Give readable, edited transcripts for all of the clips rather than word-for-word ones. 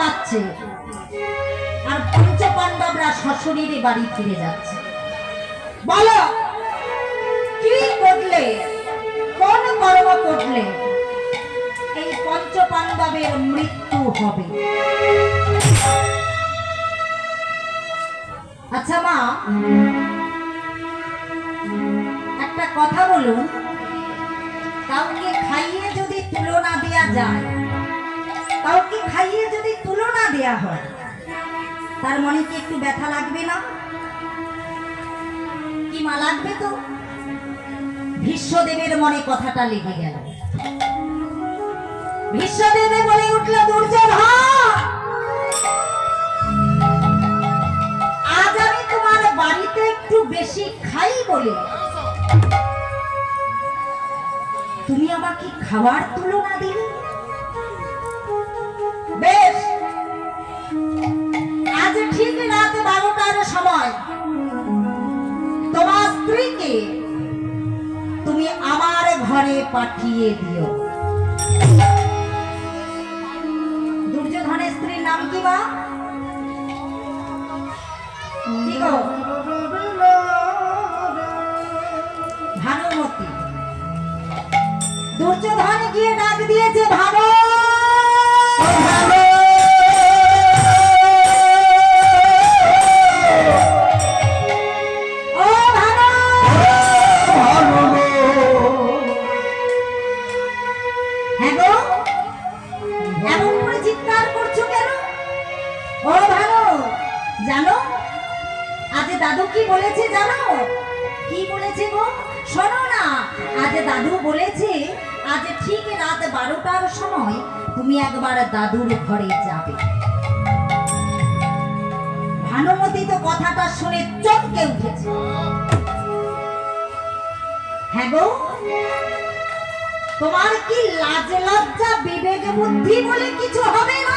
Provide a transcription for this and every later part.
বাজছে আর পঞ্চপাণ্ডবরা সশরীরে বাড়ি ফিরে যাচ্ছে। বলো কি করলে, কোন কর্ম করলে এই পঞ্চপাণ্ডবের মৃত্যু হবে? আচ্ছা মা, একটা কথা বলুন, কাউকে খাইয়ে যদি তুলনা দেয়া যায়, কাউকে খাইয়ে যদি তুলনা দেয়া হয়, তার মনে কি একটু ব্যথা লাগবে না? কি মা, লাগবে তো। ভীষ্মদেবের মনে কথাটা লেগে গেল। ভীষ্মদেবে বলে উঠল, দুর্যোধন, আজ আমি তোমার বাড়িতে একটু বেশি খাই বলে তুমি আমাকে খাবার তুলনা দিলে। বেশ, আজ ঠিক রাত 12টার সময় তোমার স্ত্রীকে তুমি আমার ঘরে পাঠিয়ে দিও। দুর্যোধনের স্ত্রীর নাম কি মা? কি গো? ভানুমতি। দুর্যোধন গিয়ে ডাক দিয়েছে, ভানু, জানো আজ দাদু কি বলেছে? জানো কি বলেছে গো? শোনো না, আজ দাদু বলেছে আজ ঠিক রাত 12টার সময় তুমি একবার দাদুর ঘরে যাবে। ভানুমতি তো কথাটা শুনে চমকে উঠেছে। হ্যাঁ গো, তোমার কি লাজ লজ্জা বিবেক বুদ্ধি বলে কিছু হবে না?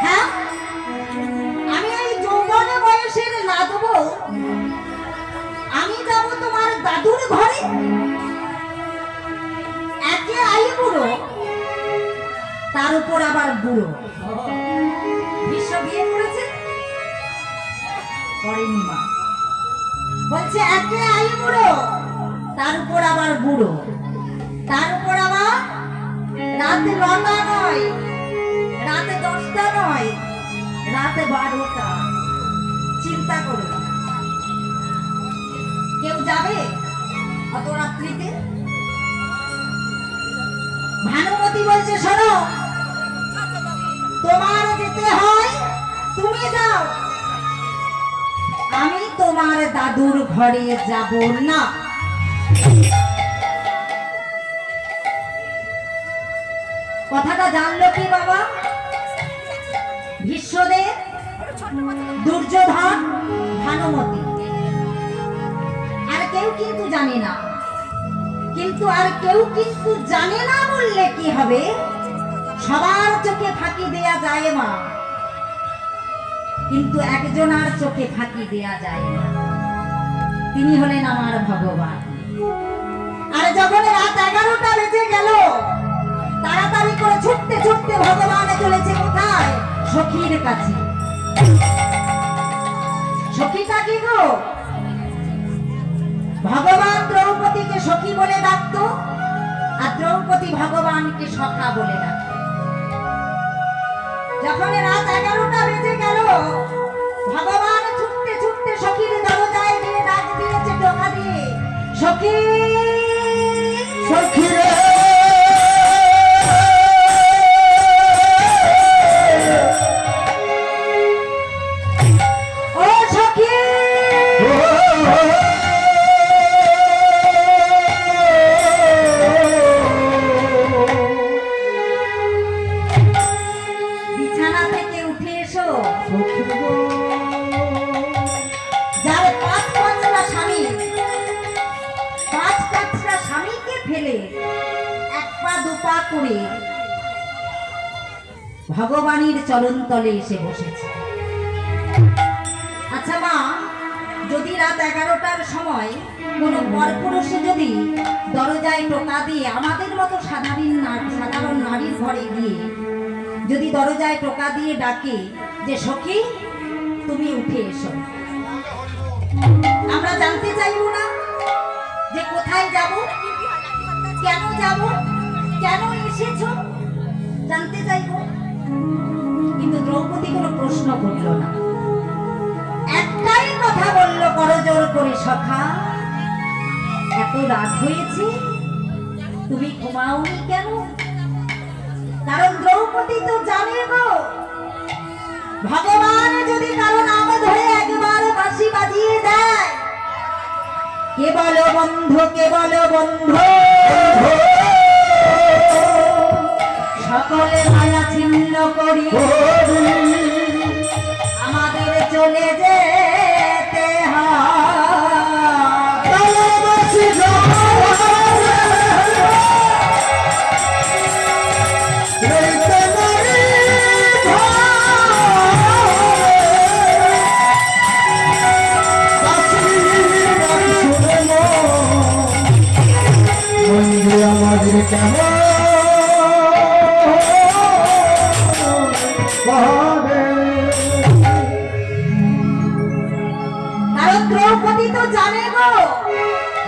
হ্যাঁ, আমি এই যৌবন বয়সের লাদব, আমি যাব তোমার দাদুর ঘরে? একে আই বুড়ো, তার উপর আবার বুড়ো। ভীষ্ম বিয়ে করেছে? করেনি মা। বলছে একে আই বুড়ো, তার উপর আবার বুড়ো, তার উপর আবার রাতে 9টা নয়, রাতে 10টা নয়, রাতে 12টা। চিন্তা করো, কেউ যাবে অত রাত্রিতে? ভানুমতি বলছে, শোনো, তোমার যেতে হয় তুমি যাও, আমি তোমার দাদুর ঘরে যাব না। কথাটা জানলো কি বাবা? ভীষ্মদেব, দুর্যোধন, ভানুমতি, আর কেউ কিন্তু জানে না। কিন্তু আর কেউ কিন্তু জানে না বললে কি হবে? সবার চোখে ফাঁকি দেয়া যায় মা, কিন্তু একজন আর চোখে ফাঁকি দেয়া যায় না। তিনি হলেন আমার ভগবান। আর যখন রাত 11টা বেজে গেল, তাড়াতাড়ি করে ছুটতে ছুটতে ভগবান চলেছে কোথায়? সখীর কাছে। সখীটা কি গো? ভগবান দ্রৌপদীকে সখী বলে ডাকতো, আর দ্রৌপদী ভগবানকে সখা বলে ডাকতো। যখন রাত 11টা বেজে গেল, ভগবান ছুটতে ছুটতে সখীর দরজায় গিয়ে ডাক দিয়েছে টোকা দিয়ে, সখী, সখী রে, ও সখী, বিছানা থেকে উঠে এসো। যার 5-5টা স্বামী, 5-5টা স্বামীকে ফেলে 1 পা 2 পা করে ভগবানের চরণতলে এসে বসেছে। আচ্ছা মা, যদি রাত 11টার সময় কোনো পরপুরুষ যদি দরজায় টোকা দিয়ে আমাদের মতো সাধারণ নারীর ঘরে গিয়ে যদি দরজায় টোকা দিয়ে ডাকে যে সখী তুমি উঠে এসো, আমরা জানতে চাইবো না যে কোথায় যাব, কেন যাব, কেন এসেছো, জানতে চাইবো। কিন্তু দ্রৌপদী কোনো প্রশ্ন করল না, একটাই কথা বলল করজোর করে, সখা এত রাত হয়েছে তুমি ঘুমাওনি কেন? কারণ দ্রৌপদী তো জানে গো, ভগবান যদি কারো নাম ধরে একবার বাঁশি বাজিয়ে দেয়, কেবল বন্ধু কেবল বন্ধু, সকলে মায়া ছিন্ন করি আমাদের চলে যেতে হয়। কারণ দ্রৌপদী তো জানে গো,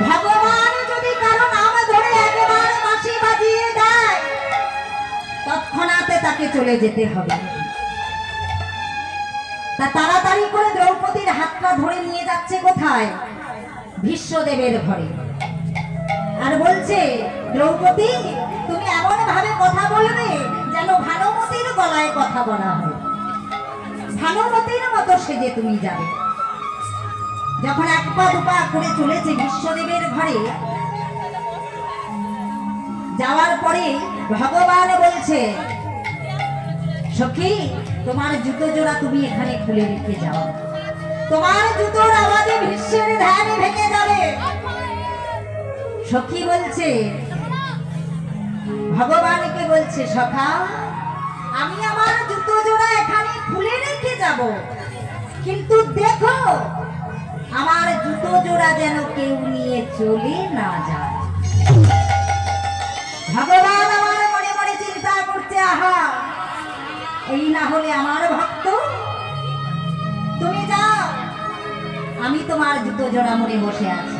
ভগবান যদি কারো নাম ধরে একবার বাঁশি বাজিয়ে দেয়, তৎক্ষণাৎ তাকে চলে যেতে হবে। তা তাড়াতাড়ি করে দ্রৌপদীর হাতটা ধরে নিয়ে যাচ্ছে কোথায়? ভীষ্মদেবের ঘরে। আর বলছে, দ্রৌপদী তুমি এমন ভাবে কথা বলবে যেন ভানুমতির গলায় কথা বলা হয়, ভানুমতির মতো সেজে তুমি যাবে। যখন এক পা দুপা করে চলেছে ভীষ্মদেবের ঘরে, যাওয়ার পরে ভগবান বলছে, সখী তোমার জুতো জোড়া তুমি এখানে খুলে রেখে যাও, তোমার জুতোর আওয়াজে ভীষ্মের ধ্যান ভেঙে যাবে। সখী বলছে, ভগবানকে বলছে, সখা আমি আমার জুতো জোড়া এখানে খুলে রেখে যাব, কিন্তু দেখো আমার জুতো জোড়া যেন কেউ নিয়ে চলে না যায়। ভগবান আমার মনে মনে চিন্তা করছে, আহা এই না হলে আমার ভক্ত, তুমি যাও, আমি তোমার জুতো জোড়া মনে বসে আছি।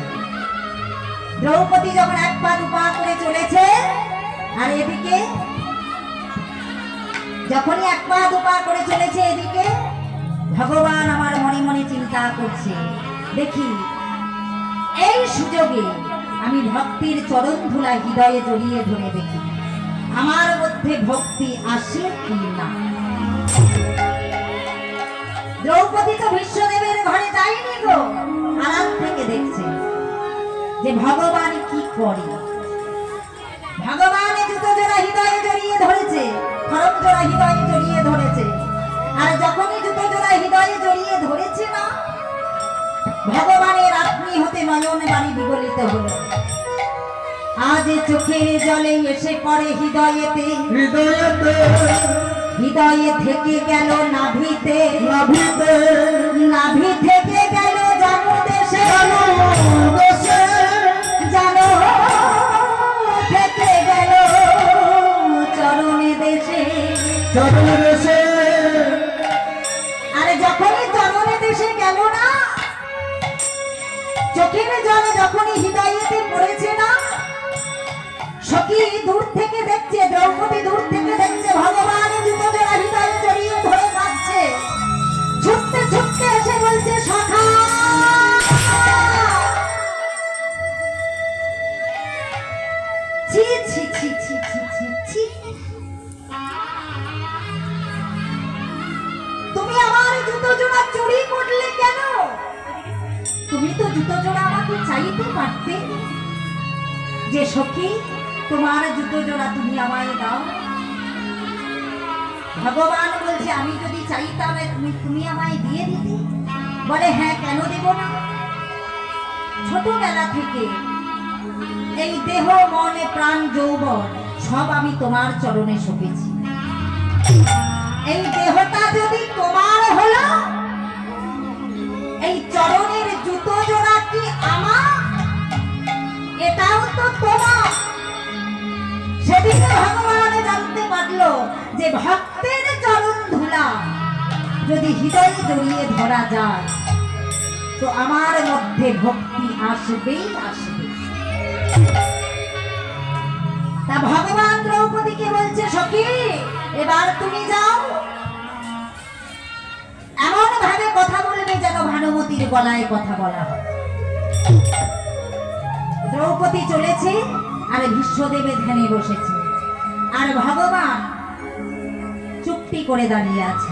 দ্রৌপদী যখন এক পা দুপা করে চলেছে, আর এদিকে যখনই এক পা দুপা করে চলেছে, এদিকে ভগবান আমার মনে মনে চিন্তা করছে, দেখি এই সুযোগে আমি ভক্তির চরণ ধুলা হৃদয়ে জড়িয়ে ধরে দেখি আমার মধ্যে ভক্তি আসে কি না। দ্রৌপদী তো ভীষ্মদেবের ঘরে যায়নি গো, আড়াল থেকে দেখছে যে ভগবান কি করে। ভগবান জুতো জোড়া হৃদয়ে জড়িয়ে ধরেছে, খড়ম জোড়া হৃদয়ে জড়িয়ে ধরেছে। আর যখনই জুতো জোড়া হৃদয়ে জড়িয়ে ধরেছে না, ভগবানের আপনি হতে নয়ন বাণী বিগলিত হলো। আজ চোখের জলে এসে পড়ে হৃদয়েতে, হৃদয়েতে হৃদয়ে থেকে গেল নাভিতে, নাভিতে নাভি থেকে গেল জানো দেশে, জানো দেশে জানো থেকে গেল চরণে দেশে, চরণে দেশে। আরে যখনই চরণে দেশে গেল না, চোখের জলে যখনই হৃদয়েতে পড়েছে না, সখী দূর থেকে দেখছে, দ্রৌপদী দূর থেকে দেখছে ভগবান জুতো জোড়া হৃদয়ে জড়িয়ে ধরে কাঁদছে। ছুটতে ছুটতে এসে বলছে, সখা ছি ছি ছি ছি ছি ছি ছি, তুমি আমার জুতো জোড়া চুরি করলে কেন? তুমি তো জুতো জোড়া আমাকে চাইতে পারতে, যে সখী তোমার জুতো জোড়া তুমি আমায় দাও। ভগবান বলছে, আমি যদি চাইতাম তুমি আমায় দিয়ে দিতে। বলে, হ্যাঁ কেন দেব না, ছোটবেলা থেকে এই দেহ মনে প্রাণ যৌবন সব আমি তোমার চরণে সঁপেছি। এই দেহটা যদি তোমার হলো, এই চরণের জুতো জোড়া কি আমার? এটাও তো তোমার। সেদিকে ভগবান জানতে পারলো যে ভক্তের যদি হৃদয়ে জড়িয়ে ধরা যায় তো আমার মধ্যে ভক্তি আসবেই আসবে। তা ভগবান দ্রৌপদীকে বলছে, সখী এবার তুমি যাও, এমন ভাবে কথা বলবে যেন ভানুমতির গলায় কথা বলা হয়। দ্রৌপদী চলেছে আর ভীষ্মদেবের ধ্যানে বসেছে, আর ভগবান চুপটি করে দাঁড়িয়ে আছে,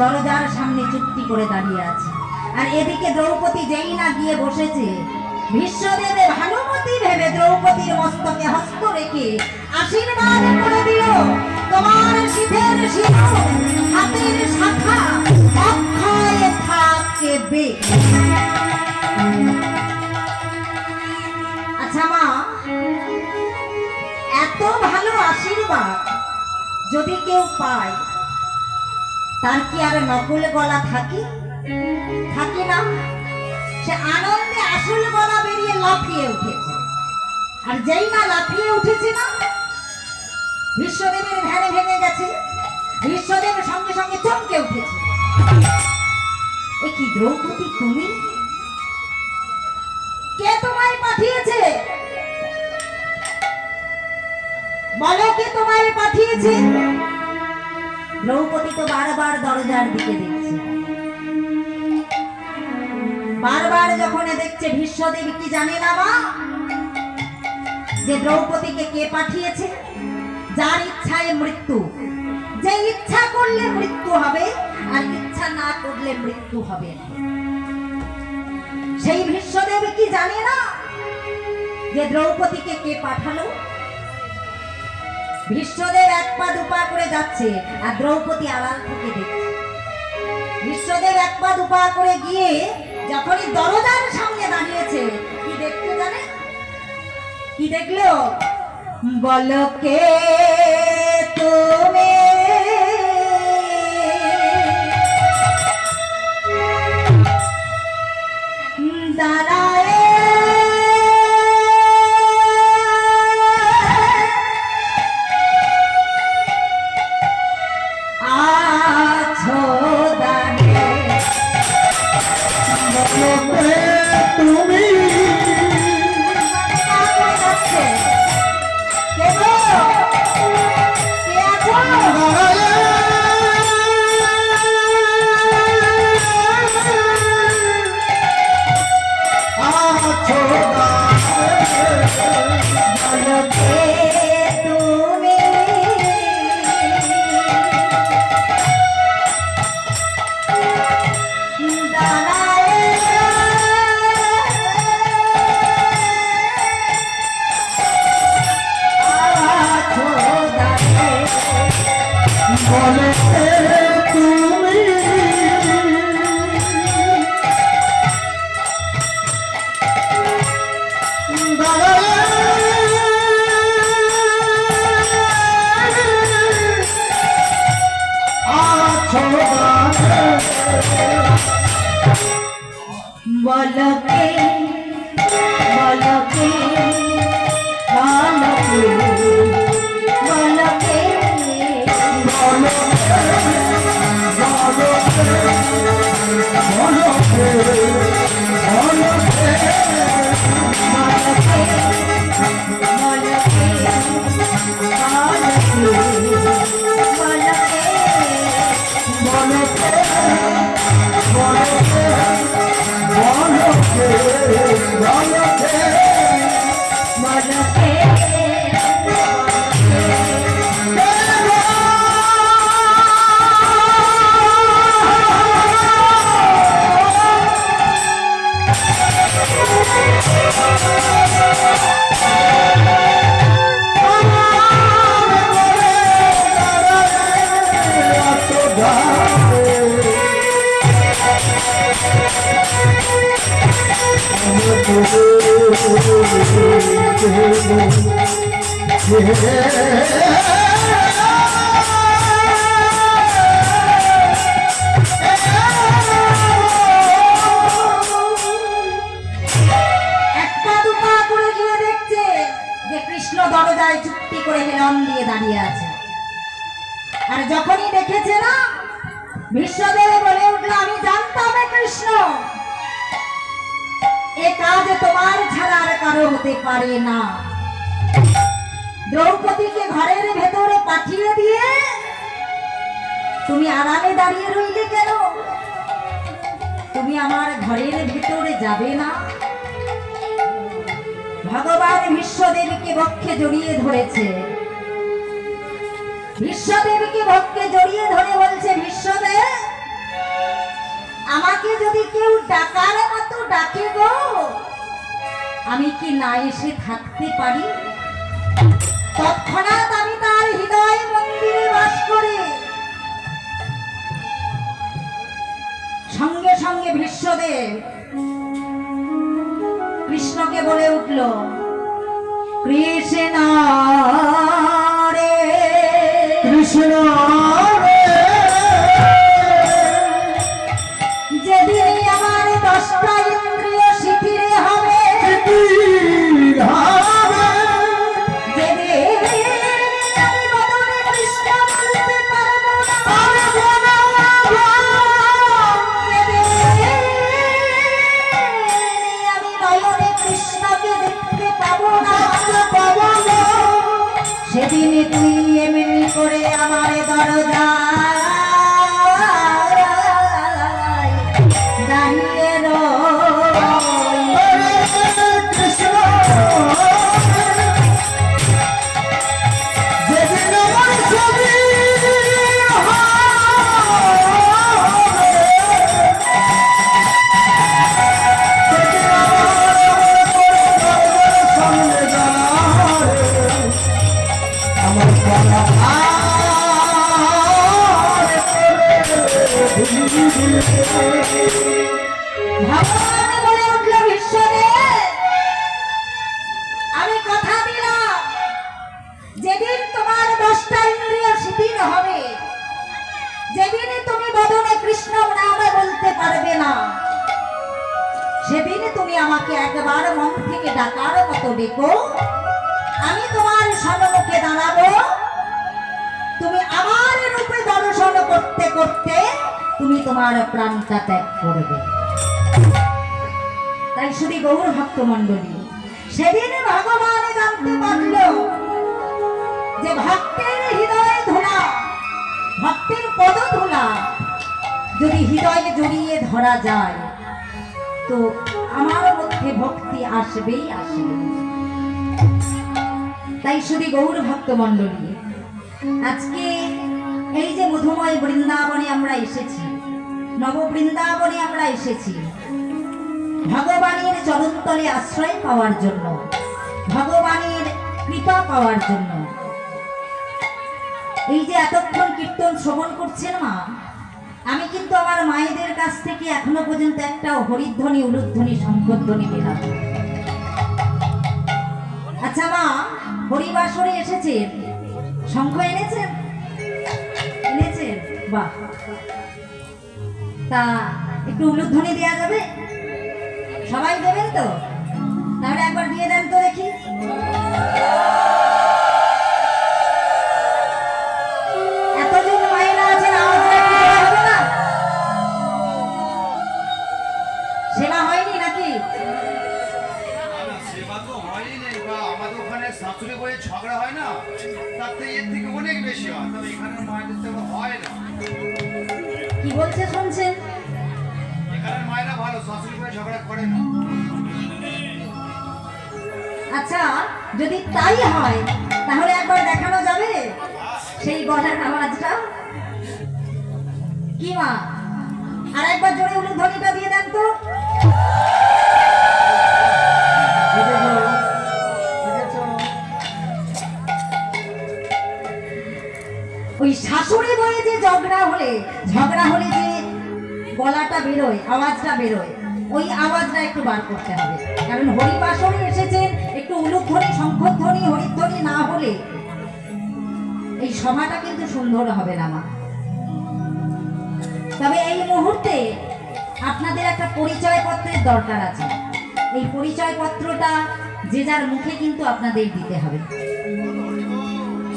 দরজার সামনে চুপটি করে দাঁড়িয়ে আছে। আর এদিকে দ্রৌপদী যেই না গিয়ে বসেছে, ভীষ্মদেবে ভানুমতি ভেবে দ্রৌপদীর মস্তকে হস্ত রেখে আশীর্বাদ করে দিল, তোমার শিথের শিথর হাতের শাখা অক্ষয় থাকবে। আচ্ছা মা, এত ভালো আশীর্বাদ যদি কেউ পায় তার কি আর নকল গলা থাকে? থাকে না। সে আনন্দে আসল গলা বেরিয়ে লাফিয়ে উঠেছে, আর যেই না লাফিয়ে উঠেছে না, ভীষ্মদেবের ধ্যানে ভেঙে গেছে, ভীষ্মদেব সঙ্গে সঙ্গে চমকে উঠেছে। এ কি দ্রৌপদী, তুমি? কে তোমায় পাঠিয়েছে? বলো, কে তোমায় পাঠিয়েছে? দ্রৌপদী তো বারবার দরজার দিকে দেখছে, বারবার যখন দেখছে, ভীষ্মদেব কি জানে না মা যে দ্রৌপদীকে কে পাঠিয়েছে? যার ইচ্ছায় মৃত্যু, যে ইচ্ছা করলে মৃত্যু হবে আর ইচ্ছা না করলে মৃত্যু হবে না, সেই ভীষ্মদেব কি জানে না যে দ্রৌপদীকে কে পাঠালো? ভীষ্মদেব এক পা দুপা করে যাচ্ছে আর দ্রৌপদী আড়াল থেকে দেখছে। ভীষ্মদেব এক পা দুপা করে গিয়ে যখনই দরজার সামনে দাঁড়িয়েছে, কি দেখতে জানে? কি দেখলো? বলো কে তুমি? দাঁড়ায় দরজায় চুপটি করে হেলান দিয়ে দাঁড়িয়ে আছে। আর যখনই দেখেছে না বিশ্বদেব বলে উঠল, আমি জানতাম কৃষ্ণ এ কাজ তোমার ছাড়া আর কারো হতে পারে না। দ্রৌপদীকে ঘরের ভেতরে পাঠিয়ে দিয়ে তুমি আড়ালে দাঁড়িয়ে রইলে কেন? তুমি আমার ঘরের ভেতরে যাবে না? ভগবান বিশ্বদেবকে বক্ষে জড়িয়ে ধরেছে। বিশ্বদেবকে বক্ষে জড়িয়ে ধরে বলছে, বিশ্বদেব আমাকে যদি কেউ ডাকার মতো ডাকে গো, আমি কি না এসে থাকতে পারি? তৎক্ষণাৎ আমি তার হৃদয় মন্দিরে বাস করি। সঙ্গে সঙ্গে বিশ্বদেব কৃষ্ণকে বলে উঠল, কৃষ্ণ রে কৃষ্ণ রে, যেদিন আমার 10টা ইন্দ্রিয় শিথিল হবে, সেদিন তুই এমনি করে আমার দরজা দাঁড়িয়ে কৃষ্ণ, যেদিন আমার ছবি ভগবান বলে উঠল, বিশ্বদেব আমি কথা দিলাম যেদিন তোমার 10টা ইন্দ্রিয় শিথিল হবে, যেদিন তুমি বদনে কৃষ্ণ নাম বলতে পারবে না, সেদিন তুমি আমাকে একবার মন থেকে ডাকার মতো ডেকো, আমি তোমার সম্মুখে দাঁড়াবো। তুমি আমার রূপে দর্শন করতে করতে তুমি তোমার প্রাণটা ত্যাগ করবে। তাই শুধু গৌর ভক্ত মণ্ডলী, সেদিন ভগবান জানতে পারল যে ভক্তের হৃদয়ে ধরা, ভক্তের পদ ধরা যদি হৃদয়ে জড়িয়ে ধরা যায়, তো আমার মধ্যে ভক্তি আসবেই আসবে। তাই শুধু গৌর ভক্ত মণ্ডলী, আজকে এই যে মধুময় বৃন্দাবনে আমরা এসেছি, নব বৃন্দাবনে আমরা এসেছি ভগবানের চরণতলে আশ্রয় পাওয়ার জন্য, ভগবানের কৃপা পাওয়ার জন্য। এই যে এতক্ষণ কীর্তন শ্রবণ করছেন মা, আমি কিন্তু আমার মায়েদের কাছ থেকে এখনো পর্যন্ত একটা হরিধ্বনি, উলুধ্বনি, শঙ্খধ্বনি পেলাম। আচ্ছা মা, হরিবাসরে এসেছেন, শঙ্খ এনেছেন? এনেছেন, বাহ। তা একটু উলুধ্বনি দেওয়া যাবে? সবাই দেবেন তো? তাহলে একবার দিয়ে দেন তো দেখি। এতজন মায়েরা আছেন, আওয়াজটা একটু দেওয়া হবে না? সেবা হয়নি নাকি? সেবা তো হয়নি, আমাদের ওখানে শাশুড়ি বইয়ের ঝগড়া হয় না, তাতে এর থেকে অনেক বেশি হয়, তবে এখানে মায়েদের সেবা হয় না। কি বলছে শুনছেন? এখানে মায়েরা ভালো, শাশুড়ি বইয়ের ঝগড়া করে না। আচ্ছা, যদি তাই হয় তাহলে একবার দেখানো যাবে সেই গলার আওয়াজটা? কি মা, আর একবার জোরে উলুধ্বনিটা দিয়ে দেন তো। ওই শাশুড়ি বলে যে ঝগড়া হলে যে গলাটা বেরোয়, আওয়াজটা বেরোয়, ওই আওয়াজটা একটু বার করতে হবে। কারণ হরিবাসরে এসেছেন, একটু উলুধ্বনি, শঙ্খধ্বনি, হরিধ্বনি না হলে এই সভাটা কিন্তু সুন্দর হবে না মা। তবে এই মুহূর্তে আপনাদের একটা পরিচয় পত্রের দরকার আছে। এই পরিচয় পত্রটা যে যার মুখে কিন্তু আপনাদের দিতে হবে।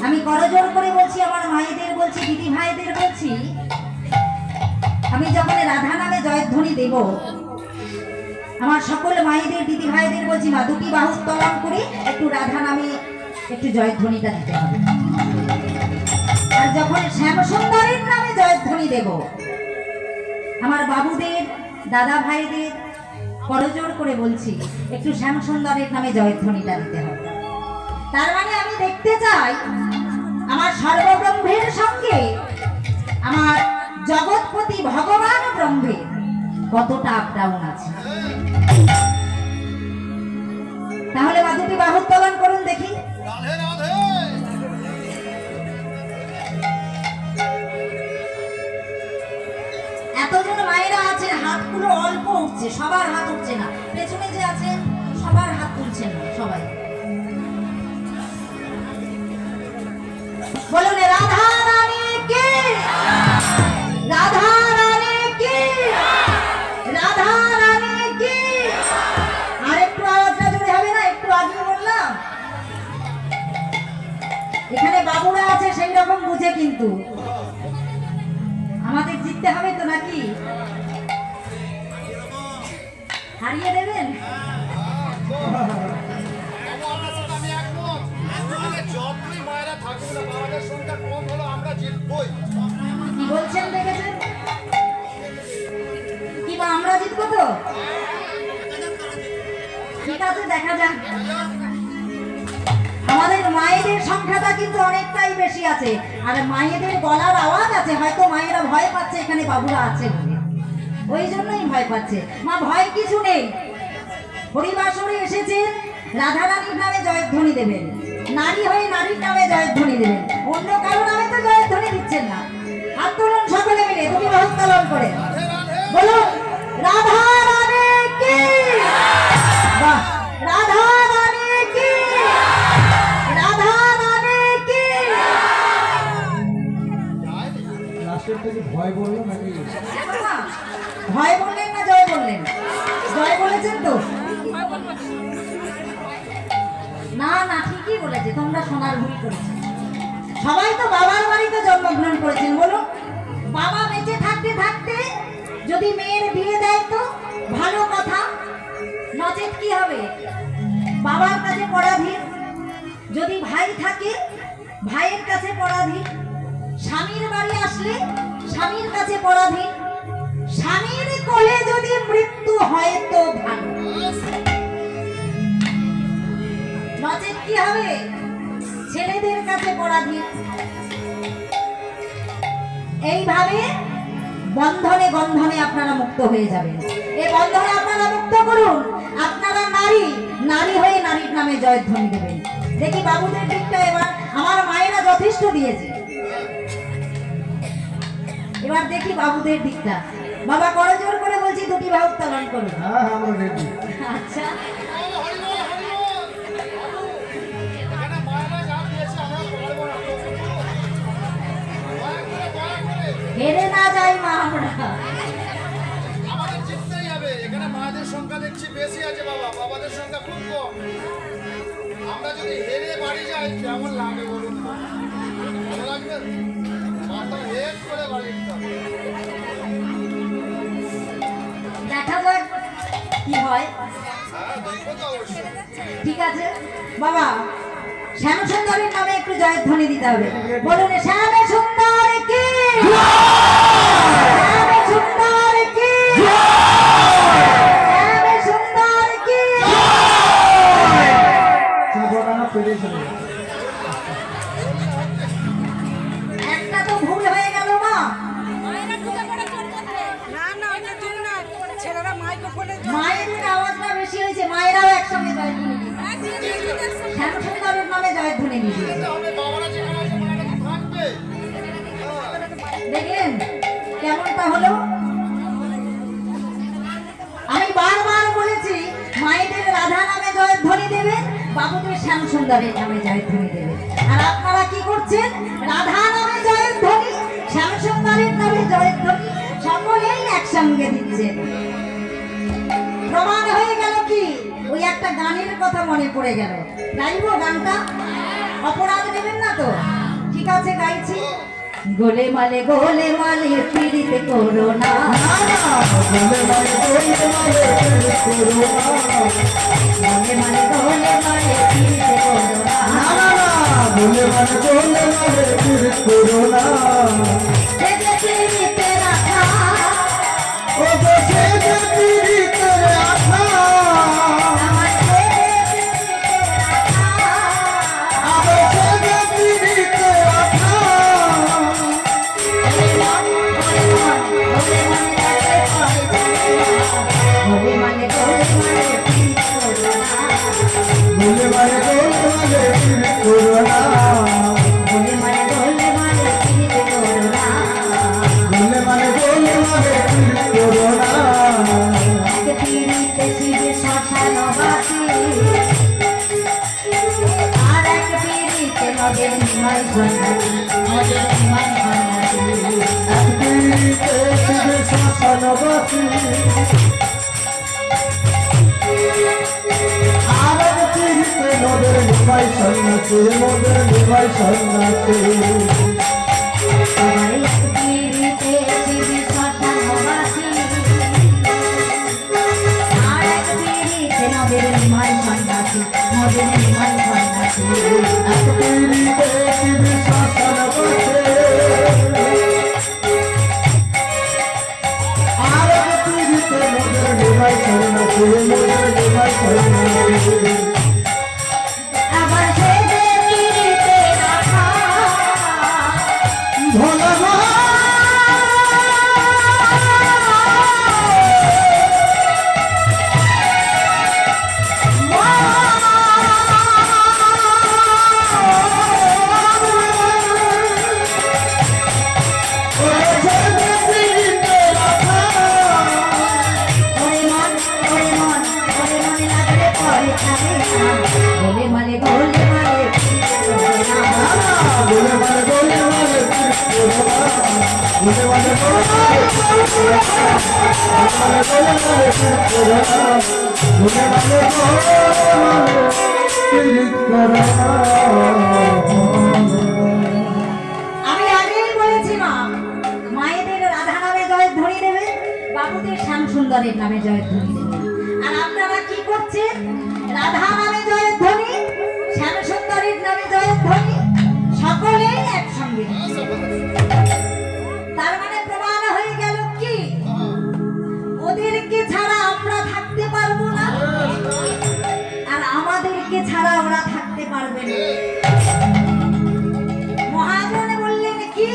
আমি করজোর করে বলছি, আমার মায়েদের বলছি, দিদি ভাইদের বলছি, আমি যখন রাধা নামে জয়ধ্বনি দেব, আমার সকল মায়েদের দিদি ভাইদের বলছি, মা দুটি বাহু উত্তোলন করে একটু রাধা নামে একটু জয়ধ্বনিটা দিতে হবে। আর যখন শ্যামসুন্দরের নামে জয়ধ্বনি দেব, আমার বাবুদের দাদা ভাইদের করজোড় করে বলছি, একটু শ্যামসুন্দরের নামে জয়ধ্বনিটা দিতে হবে। তার মানে আমি দেখতে চাই আমার সর্বব্রহ্মের সঙ্গে আমার জগৎপতি ভগবান ব্রহ্মের কতটা আপ ডাউন আছে। তাহলে মা দুটি বাহু উত্তোলন করুন দেখি। রাধে রাধে। এতজন মায়েরা আছে, হাতগুলো অল্প উঠছে, সবার হাত উঠছে না। পেছনে যে আছে সবার হাত তুলছেন না সবাই। বলুন রাধা রানী কি, রাধা রানী কি, রাধা রানী কি। আর একটু আওয়াজটা জোরে হবে না? একটু আগে বললাম এখানে বাবুরা আছে সেই রকম বুঝে, কিন্তু আমাদের জিততে হবে তো নাকি? হারিয়ে দেবেন? আমি একমত। মানে যতই মায়েরা থাকুক না, বাবাদের সংখ্যা কম হলো, আমরা জিতবই। কি বলছেন দেখেছেন? কি বা আমরা জিতবো তো? ঠিক আছে, দেখা যাক। আমাদের মায়েদের সংখ্যাটা কিন্তু অনেকটাই বেশি আছে, আর মায়েদের গলার আওয়াজ আছে। হয়তো মায়েরা ভয় পাচ্ছে এখানে বাবুরা আছে বলে, ওই জন্যই ভয় পাচ্ছে। মা ভয় কিছু নেই। হরিবাসরে এসেছেন, রাধা রানীর নামে জয়ধ্বনি দেবেন, নারী হয়ে নারীর নামে জয়ধ্বনি দেবেন, অন্য কারো নামে তো জয়ধ্বনি দিচ্ছেন না। হাত তুলুন সকলে মিলে, দুটি বাহু উত্তোলন করে বলুন রাধা রানী কি, বাহ, রাধা রানী কি, রাধা রানী কি। লাস্টের থেকে ভয় বললো নাকি? ভয় বললেন না জয় বললেন? জয় বলেছেন তো? না না, ঠিকই বলেছে, তোমরা সোনার ভুল করেছো। সবাই তো বাবার বাড়িতে জন্মগ্রহণ করেছেন। বলো, বাবা বেঁচে থাকতে থাকতে যদি মেয়ের বিয়ে দেয় তো ভালো কথা, নচেত কি হবে? বাবার কাছে পরাধীন। যদি ভাই থাকে ভাইয়ের কাছে পরাধীন, স্বামীর বাড়ি আসলে স্বামীর কাছে পরাধীন, স্বামীর কোলে যদি মৃত্যু হয় তো ভালো, নচেত কি হবে? ছেলেদের কাছে পরাধীন। এইভাবে বন্ধনে বন্ধনে আপনারা মুক্ত হয়ে যাবেন। এই বন্ধনে আপনারা মুক্ত করুন। আপনারা নারী, নারী হয়ে নারীর নামে জয়ধ্বনি দেবেন। দেখি বাবুদের দিকটা এবার। আমার মায়েরা যথেষ্ট দিয়েছে, এবার দেখি বাবুদের দিকটা। বাবা করজোড় করে বলছি, দুটি বাহু উত্তোলন করুন। হ্যাঁ হ্যাঁ, আমরা রেডি। আচ্ছা, এখানে মায়েরা যা দিয়েছে আমরা পারবো না। দয়া করে, দয়া করে। হেরে না যাই মা আমরা। আমাদের জিততেই হবে। এখানে মায়েদের সংখ্যা দেখছি বেশি আছে বাবা, বাবাদের সংখ্যা খুব কম। আমরা যদি হেরে বাড়ি যাই কেমন লাগে বলুন তো? ভালো লাগবে? মাথা হেড করে বাড়ি যেতে হবে। দেখা যাক কি হয়। হ্যাঁ, দেখবো তো অবশ্যই। ঠিক আছে বাবা, শ্যামসুন্দরের নামে একটু জয়ধ্বনি দিতে হবে। বলুন শ্যামসুন্দর কি, শ্যামসুন্দর কি, শ্যামসুন্দর কি। চাপড়ানা পেরেছিল। একটা তো ভুল হয়ে গেল মা। মায়েদের আওয়াজটা বেশি হয়েছে, মায়েরাও একসঙ্গে জয়ধ্বনি দিচ্ছে। শ্যামসুন্দরের নামে জয়ধ্বনি দিচ্ছে। যেতে হবে, বাবারা যেখানে আছে মায়েরা তো থাকবে। দেখলেন কেমনটা হলো? আমি বারবার বলেছি মায়েদের রাধা নামে জয়ধ্বনি দেবেন, বাবুদের শ্যামসুন্দরের নামে জয়ধ্বনি দেবেন। আর আপনারা কি করছেন? রাধা নামে জয়ধ্বনি, শ্যামসুন্দরের নামে জয়ধ্বনি সকলেই একসঙ্গে দিচ্ছেন। প্রমাণ হয়ে গেল কি? ওই একটা গানের কথা মনে পড়ে গেল। গাইবো গানটা? অপরাধ নেবেন না তো? ঠিক আছে, গাইছি। গোলে মালে পীড়িত করো না গোলে মালে করো না। গোলে মালে পীড়িত করো না গোলে মালে করো না। সেজে পীড়িতে রাখা ও গো সে যে পীড়িতে রাখা, আমার সেজে পীড়িতে রাখা আবার সে যে পীড়িতে রাখা। গোলে মালে পীড়িত করো না গোলে মালে করো না। গোলে মালে পীড়িত করো না গোলে মালে করো না। এক পীড়িতে শিবে শ্মশানবাসী আর এক পীড়িতে নদের নিমাই সন্ন্যাসী নদের নিমাই সন্ন্যাসী এক পীড়িতে শিবে শ্মশানবাসী, আর এক পীড়িতে নদের নিমাই সন্ন্যাসী, নদের নিমাই সন্ন্যাসী। সবাই এক পীড়িতে শিবে শ্মশানবাসী আর এক পীড়িতে নদের নিমাই সন্ন্যাসী নদের নিমাই সন্ন্যাসী এক পীড়িতে শিবে শ্মশানবাসী, আর এক পীড়িতে নদের নিমাই সন্ন্যাসী, নদের নিমাই সন্ন্যাসী। আবার সেজে পীড়িতে রাখা ভোলা গো, ও সে যে পীড়িতে রাখা। ওরে মন লাগলে পরে খাবে না গোলে মালে পীড়িত করো না গোলে মালে করো না। গোলে মালে করো না। গোলে মালে আমি আগেই বলেছি মা মায়েদের রাধা নামে জয়ধ্বনি দেবে বাবুদের শ্যাম সুন্দরের নামে জয়ধ্বনি দেবে আর আপনারা কি করছেন রাধা নামে জয়ধ্বনি শ্যাম সুন্দরের নামে জয়ধ্বনি সকলেই একসঙ্গে তার মানে প্রমাণ হয়ে গেল কি ওদেরকে ছাড়া আমরা থাকতে পারবো না আর আমাদেরকে ছাড়া ওরা থাকতে পারবে না মহাজন বললেন কি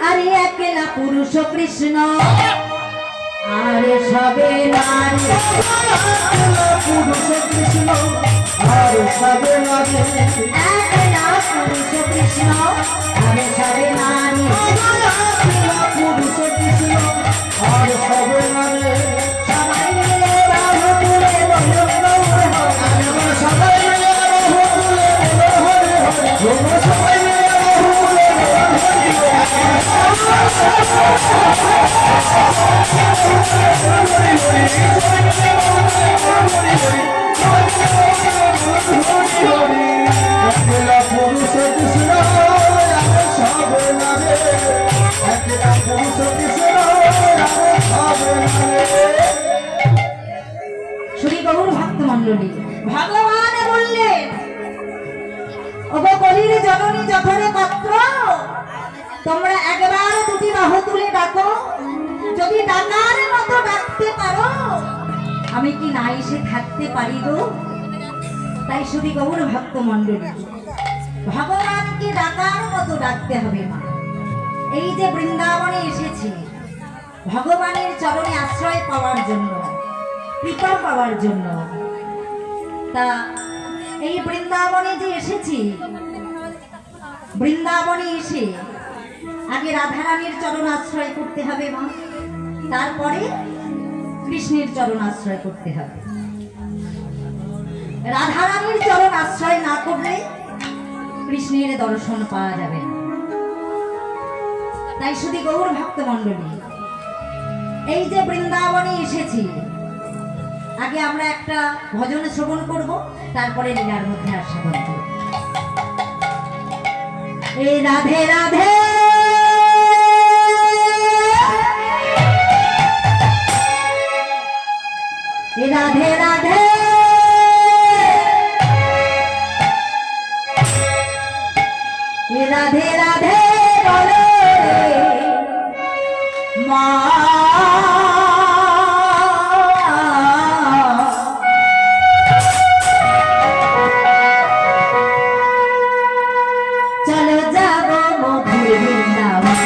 আরে একলা পুরুষ কৃষ্ণ আরে সবে নারী পুরুষ কৃষ্ণ আর সবে নারী, একলা পুরুষ কৃষ্ণ আরে সবে নারী পুরুষ কৃষ্ণ আর সবে নারী। সবাই মিলে বাহু তুলে বলো গৌর হরি। আমরা সবাই মিলে রহো বলে হরে হরে, আমরা সবাই মিলে রহো বলে হরে হরে। একলা পুরুষ কৃষ্ণ আর সবে নারী, একলা পুরুষ কৃষ্ণ আর সবে নারী। শ্রী গৌর ভক্ত মণ্ডলী ভগবান বললেন ওগো কলির জননী যথরে পাত্র তোমরা একবার দুটি বাহু তুলে ডাকো যদি ডাকার মতো ডাকতে পারো আমি কি না এসে থাকতে পারি গো তাই শ্রী গৌর ভক্ত মণ্ডলী ভগবানকে ডাকার মতো ডাকতে হবে মা এই যে বৃন্দাবনে এসেছি ভগবানের চরণে আশ্রয় পাওয়ার জন্য কৃপা পাওয়ার জন্য তা এই বৃন্দাবনে যে এসেছি বৃন্দাবনে এসে আগে রাধারানীর চরণ আশ্রয় করতে হবে মা তারপরে কৃষ্ণের চরণ আশ্রয় করতে হবে রাধারানীর চরণ আশ্রয় না করলে কৃষ্ণের দর্শন পাওয়া যাবে না তাই শুধু গৌর ভক্ত মণ্ডলী এই যে বৃন্দাবনে এসেছি আগে আমরা একটা ভজন শ্রবণ করব তারপরে লীলার মধ্যে আস্বাদন করব। এই রাধে রাধে রাধে রাধে বলো রে মা চলো যাব মধুর বৃন্দাবন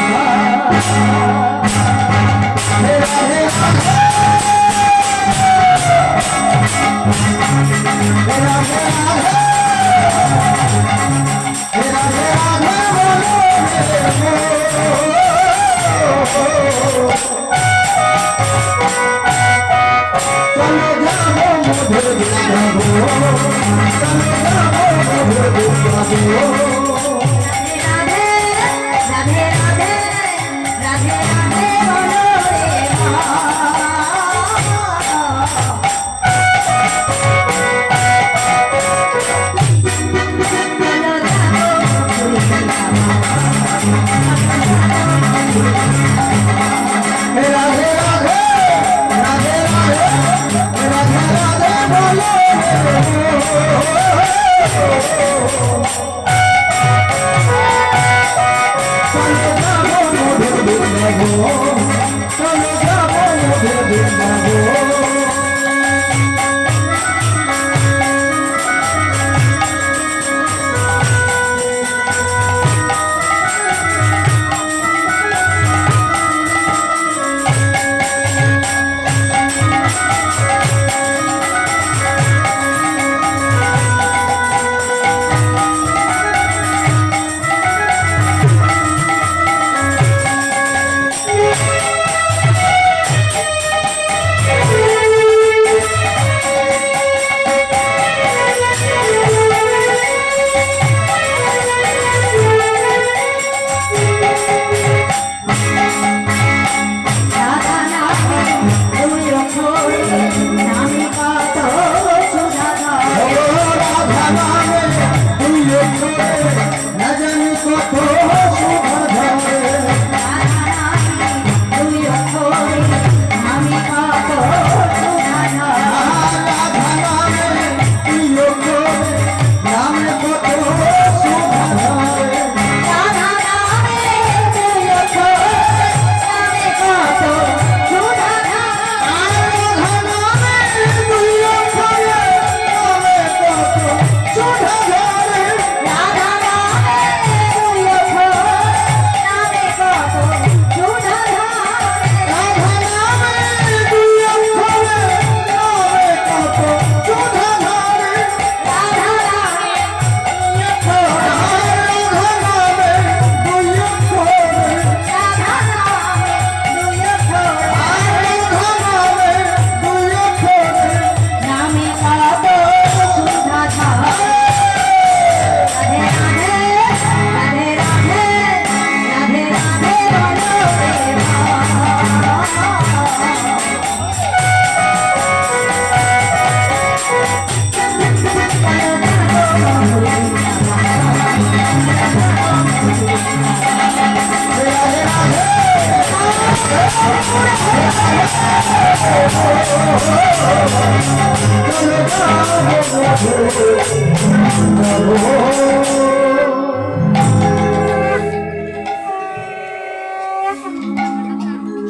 রাধে রাধে রাধে রাধে রাধে বলো রে মা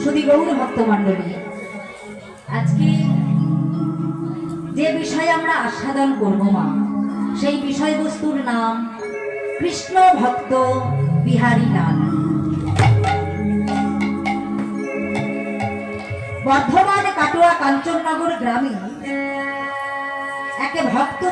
শুধু গৌর ভক্তমণ্ডলী, আজকে যে বিষয়ে আমরা আস্বাদন করব মা, সেই বিষয়বস্তুর নাম কৃষ্ণ ভক্ত বিহারী লাল। বর্ধমান কাটোয়া কাঞ্চননগর গ্রামে একে ভক্ত